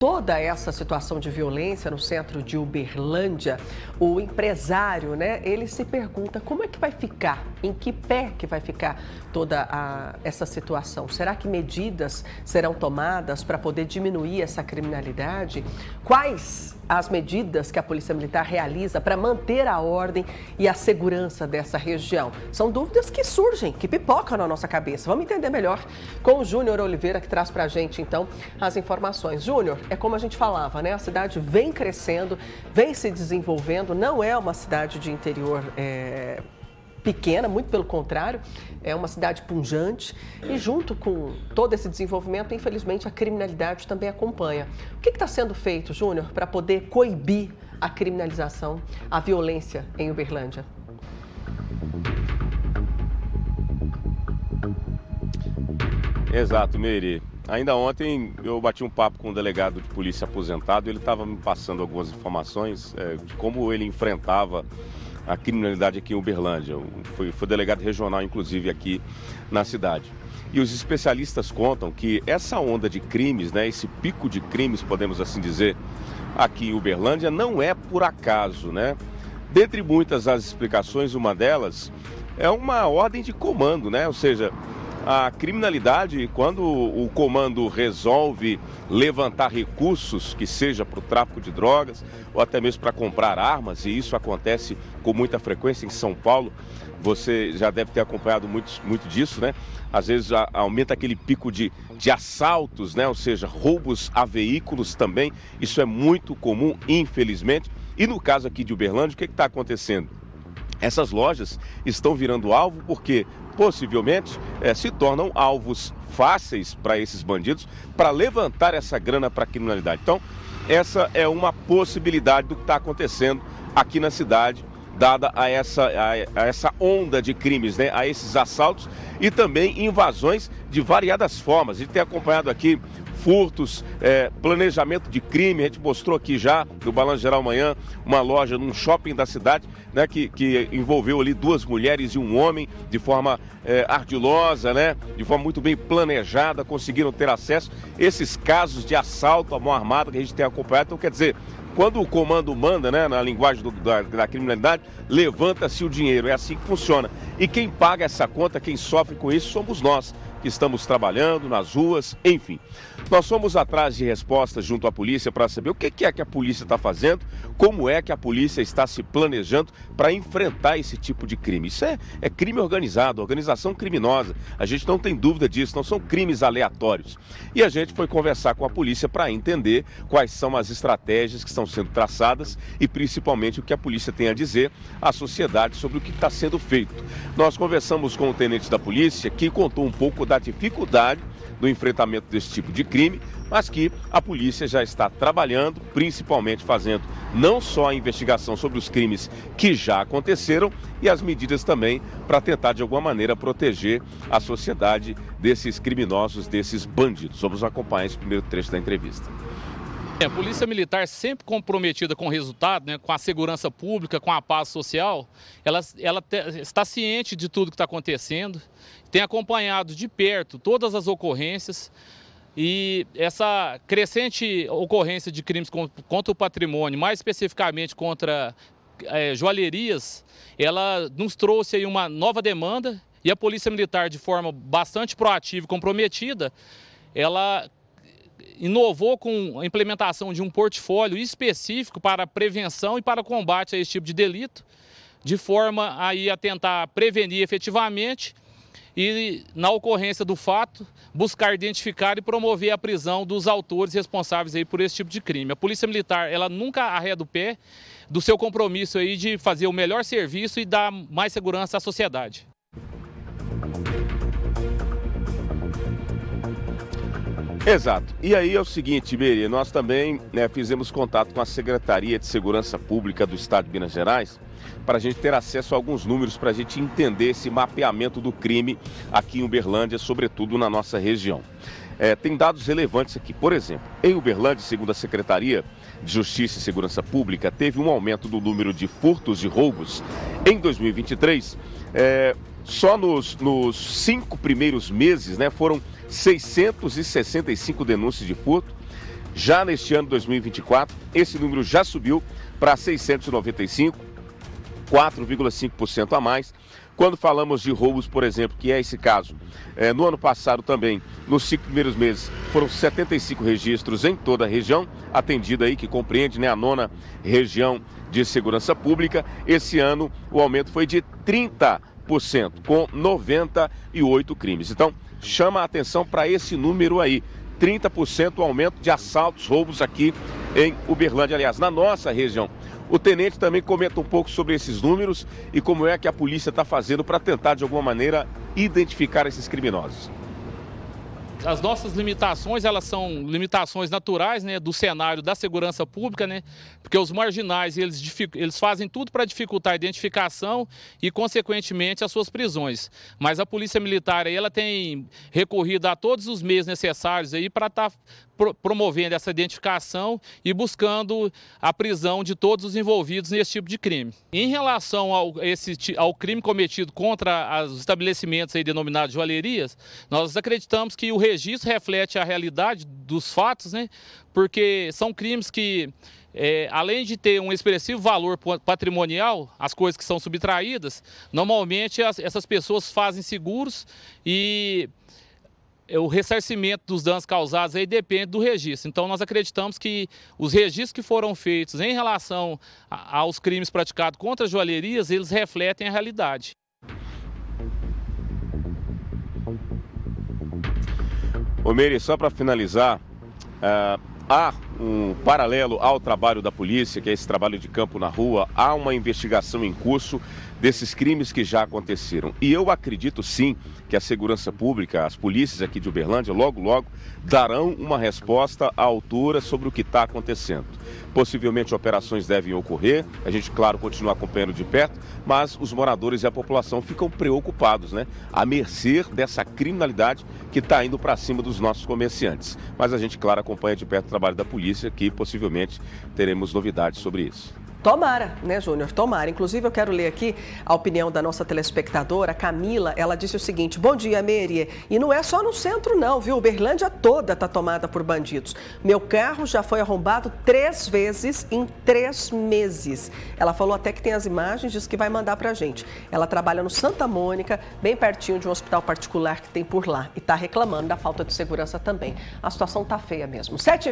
Toda essa situação de violência no centro de Uberlândia, o empresário, ele se pergunta como é que vai ficar, em que pé que vai ficar toda essa situação. Será que medidas serão tomadas para poder diminuir essa criminalidade? Quais as medidas que a Polícia Militar realiza para manter a ordem e a segurança dessa região? São dúvidas que surgem, que pipocam na nossa cabeça. Vamos entender melhor com o Júnior Oliveira, que traz para a gente, então, as informações. Júnior, é como a gente falava, A cidade vem crescendo, vem se desenvolvendo, não é uma cidade de interior pequena, muito pelo contrário, é uma cidade pujante e junto com todo esse desenvolvimento, infelizmente, a criminalidade também acompanha. O que está sendo feito, Júnior, para poder coibir a criminalização, a violência em Uberlândia? Exato, Meire. Ainda ontem eu bati um papo com um delegado de polícia aposentado, ele estava me passando algumas informações de como ele enfrentava a criminalidade aqui em Uberlândia. Foi delegado regional, inclusive, aqui na cidade. E os especialistas contam que essa onda de crimes, esse pico de crimes, podemos assim dizer, aqui em Uberlândia, não é por acaso, Dentre muitas as explicações, uma delas é uma ordem de comando, Ou seja, a criminalidade, quando o comando resolve levantar recursos, que seja para o tráfico de drogas ou até mesmo para comprar armas, e isso acontece com muita frequência em São Paulo, você já deve ter acompanhado muito disso, Às vezes aumenta aquele pico de assaltos, Ou seja, roubos a veículos também, isso é muito comum, infelizmente. E no caso aqui de Uberlândia, o que está acontecendo? Essas lojas estão virando alvo porque, possivelmente, se tornam alvos fáceis para esses bandidos para levantar essa grana para a criminalidade. Então, essa é uma possibilidade do que está acontecendo aqui na cidade, dada a essa onda de crimes, a esses assaltos e também invasões de variadas formas. A gente tem acompanhado aqui furtos, planejamento de crime. A gente mostrou aqui já no Balanço Geral Manhã uma loja num shopping da cidade, que envolveu ali 2 mulheres e um homem de forma ardilosa, de forma muito bem planejada, conseguiram ter acesso. Esses casos de assalto à mão armada que a gente tem acompanhado, então quer dizer, quando o comando manda, na linguagem da criminalidade, levanta-se o dinheiro, é assim que funciona. E quem paga essa conta, quem sofre com isso, somos nós, que estamos trabalhando nas ruas, enfim. Nós fomos atrás de respostas junto à polícia para saber o que é que a polícia está fazendo, como é que a polícia está se planejando para enfrentar esse tipo de crime. Isso é crime organizado, organização criminosa, a gente não tem dúvida disso, não são crimes aleatórios. E a gente foi conversar com a polícia para entender quais são as estratégias que estão sendo traçadas e principalmente o que a polícia tem a dizer à sociedade sobre o que está sendo feito. Nós conversamos com o tenente da polícia, que contou um pouco da dificuldade do enfrentamento desse tipo de crime, mas que a polícia já está trabalhando, principalmente fazendo não só a investigação sobre os crimes que já aconteceram e as medidas também para tentar de alguma maneira proteger a sociedade desses criminosos, desses bandidos. Vamos acompanhar esse primeiro trecho da entrevista. A Polícia Militar, sempre comprometida com o resultado, com a segurança pública, com a paz social, ela está ciente de tudo que está acontecendo, tem acompanhado de perto todas as ocorrências e essa crescente ocorrência de crimes contra o patrimônio, mais especificamente contra joalherias, ela nos trouxe aí uma nova demanda e a Polícia Militar, de forma bastante proativa e comprometida, ela inovou com a implementação de um portfólio específico para a prevenção e para o combate a esse tipo de delito, de forma a tentar prevenir efetivamente e, na ocorrência do fato, buscar identificar e promover a prisão dos autores responsáveis aí por esse tipo de crime. A Polícia Militar, ela nunca arreda o pé do seu compromisso aí de fazer o melhor serviço e dar mais segurança à sociedade. Exato. E aí é o seguinte, Meire, nós também fizemos contato com a Secretaria de Segurança Pública do Estado de Minas Gerais para a gente ter acesso a alguns números, para a gente entender esse mapeamento do crime aqui em Uberlândia, sobretudo na nossa região. Tem dados relevantes aqui. Por exemplo, em Uberlândia, segundo a Secretaria de Justiça e Segurança Pública, teve um aumento do número de furtos e roubos em 2023. Só nos 5 primeiros meses, foram 665 denúncias de furto, Já neste ano 2024, esse número já subiu para 695, 4,5% a mais. Quando falamos de roubos, por exemplo, que é esse caso, no ano passado também, nos 5 primeiros meses, foram 75 registros em toda a região, atendida aí, que compreende, né, a 9ª região de segurança pública. Esse ano o aumento foi de 30%, com 98 crimes. Então, chama a atenção para esse número aí, 30% o aumento de assaltos, roubos aqui em Uberlândia, aliás, na nossa região. O tenente também comenta um pouco sobre esses números e como é que a polícia está fazendo para tentar, de alguma maneira, identificar esses criminosos. As nossas limitações, elas são limitações naturais, né, do cenário da segurança pública, né, porque os marginais, eles fazem tudo para dificultar a identificação e, consequentemente, as suas prisões. Mas a Polícia Militar, aí, ela tem recorrido a todos os meios necessários aí para estar promovendo essa identificação e buscando a prisão de todos os envolvidos nesse tipo de crime. Em relação ao crime cometido contra os estabelecimentos aí denominados joalherias, nós acreditamos que o registro reflete a realidade dos fatos, né? Porque são crimes que, além de ter um expressivo valor patrimonial, as coisas que são subtraídas, normalmente essas pessoas fazem seguros e o ressarcimento dos danos causados aí depende do registro. Então, nós acreditamos que os registros que foram feitos em relação aos crimes praticados contra as joalherias, eles refletem a realidade. Ô Meire, só para finalizar, há um paralelo ao trabalho da polícia, que é esse trabalho de campo na rua, há uma investigação em curso desses crimes que já aconteceram. E eu acredito sim que a segurança pública, as polícias aqui de Uberlândia, logo, logo, darão uma resposta à altura sobre o que está acontecendo. Possivelmente operações devem ocorrer, a gente, claro, continua acompanhando de perto, mas os moradores e a população ficam preocupados, né? À mercê dessa criminalidade que está indo para cima dos nossos comerciantes. Mas a gente, claro, acompanha de perto o trabalho da polícia, que possivelmente teremos novidades sobre isso. Tomara, né, Júnior? Tomara. Inclusive, eu quero ler aqui a opinião da nossa telespectadora, Camila. Ela disse o seguinte: bom dia, Meire. E não é só no centro, não, viu? Uberlândia toda está tomada por bandidos. Meu carro já foi arrombado 3 vezes em 3 meses. Ela falou até que tem as imagens, disse que vai mandar pra gente. Ela trabalha no Santa Mônica, bem pertinho de um hospital particular que tem por lá. E está reclamando da falta de segurança também. A situação tá feia mesmo. 7